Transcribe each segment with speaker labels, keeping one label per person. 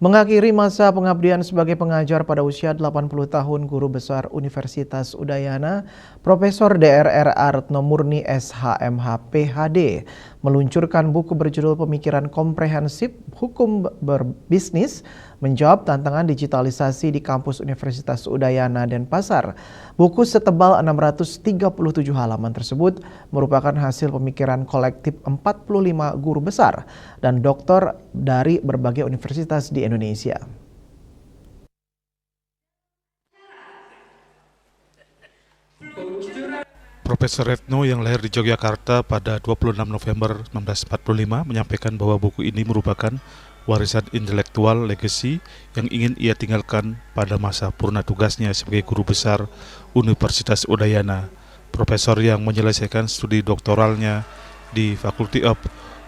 Speaker 1: Mengakhiri masa pengabdian sebagai pengajar pada usia 80 tahun, Guru Besar Universitas Udayana, Profesor Dr. Retno Murni SHMH PhD, meluncurkan buku berjudul Pemikiran Komprehensif Hukum Berbisnis, menjawab tantangan digitalisasi di kampus Universitas Udayana Denpasar. Buku setebal 637 halaman tersebut merupakan hasil pemikiran kolektif 45 guru besar dan doktor dari berbagai universitas di Indonesia.
Speaker 2: Profesor Retno yang lahir di Yogyakarta pada 26 November 1945 menyampaikan bahwa buku ini merupakan warisan intelektual legacy yang ingin ia tinggalkan pada masa purna tugasnya sebagai guru besar Universitas Udayana. Profesor yang menyelesaikan studi doktoralnya di Faculty of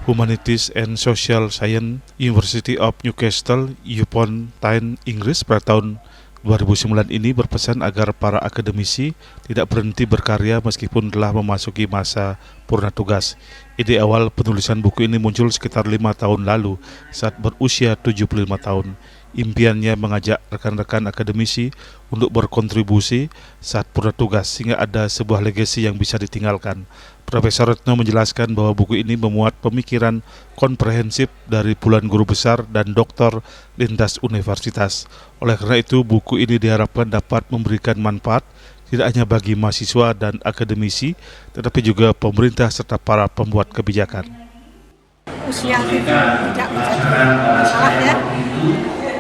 Speaker 2: Humanities and Social Science University of Newcastle upon Tyne, Inggris pada tahun 2009 ini berpesan agar para akademisi tidak berhenti berkarya meskipun telah memasuki masa purna tugas. Ide awal penulisan buku ini muncul sekitar 5 tahun lalu saat berusia 75 tahun. Impiannya mengajak rekan-rekan akademisi untuk berkontribusi saat purna tugas sehingga ada sebuah legasi yang bisa ditinggalkan. Profesor Retno menjelaskan bahwa buku ini memuat pemikiran komprehensif dari puluhan guru besar dan doktor lintas universitas. Oleh karena itu, buku ini diharapkan dapat memberikan manfaat tidak hanya bagi mahasiswa dan akademisi, tetapi juga pemerintah serta para pembuat kebijakan.
Speaker 3: Usia itu tidak menjadi masalah ya,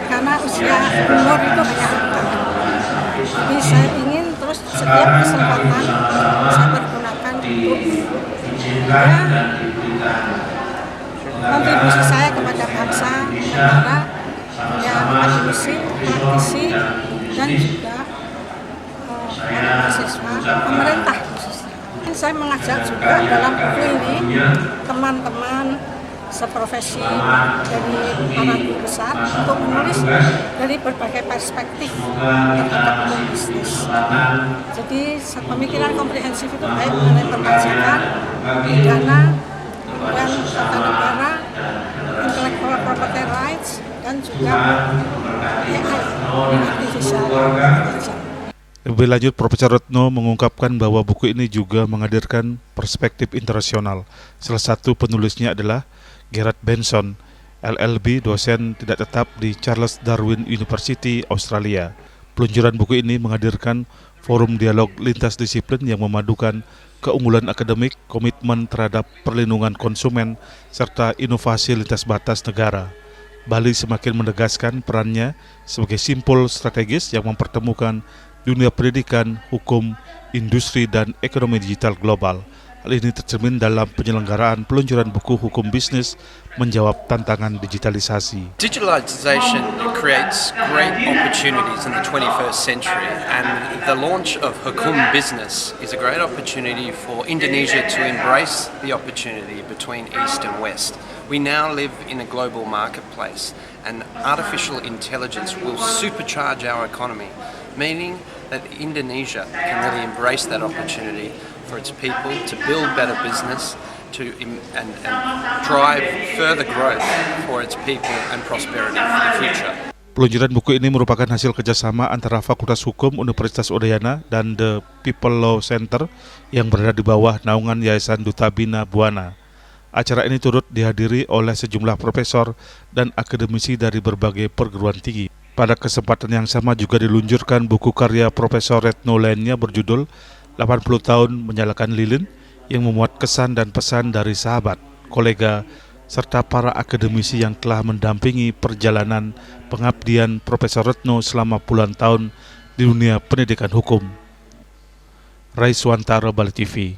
Speaker 3: karena usia umur itu hanya angka. Jadi saya ingin terus setiap kesempatan saya pergunakan untuk kontribusi saya kepada bangsa, negara, ya akademisi, praktisi, dan juga mahasiswa, pemerintah khususnya. Saya mengajak juga dalam buku ini teman-teman seprofesi dari para guru besar untuk menulis dari berbagai perspektif terhadap hukum bisnis. Jadi pemikiran komprehensif itu baik mengenai perpajakan, pidana, dan tata negara, intellectual property rights, dan juga AI, artificial intelligence.
Speaker 2: Lebih lanjut, Profesor Retno mengungkapkan bahwa buku ini juga menghadirkan perspektif internasional. Salah satu penulisnya adalah Gerard Benson, LLB, dosen tidak tetap di Charles Darwin University, Australia. Peluncuran buku ini menghadirkan forum dialog lintas disiplin yang memadukan keunggulan akademik, komitmen terhadap perlindungan konsumen, serta inovasi lintas batas negara. Bali semakin menegaskan perannya sebagai simpul strategis yang mempertemukan dunia pendidikan, hukum, industri, dan ekonomi digital global. Hal ini tercermin dalam penyelenggaraan peluncuran buku hukum bisnis menjawab tantangan digitalisasi.
Speaker 4: Digitalization creates great opportunities in the 21st century, and the launch of Hukum Business is a great opportunity for Indonesia to embrace the opportunity between East and West. We now live in a global marketplace, and artificial intelligence will supercharge our economy, meaning that Indonesia can really embrace that opportunity for its people to build better business and drive further growth for its people and prosperity for the future.
Speaker 2: Peluncuran buku ini merupakan hasil kerjasama antara Fakultas Hukum Universitas Udayana dan The People Law Center yang berada di bawah naungan Yayasan Duta Bina Buana. Acara ini turut dihadiri oleh sejumlah profesor dan akademisi dari berbagai perguruan tinggi. Pada kesempatan yang sama juga diluncurkan buku karya Profesor Retno lainnya berjudul 80 tahun menyalakan lilin yang memuat kesan dan pesan dari sahabat, kolega, serta para akademisi yang telah mendampingi perjalanan pengabdian Profesor Retno selama puluhan tahun di dunia pendidikan hukum. Raiswantara, Bali TV.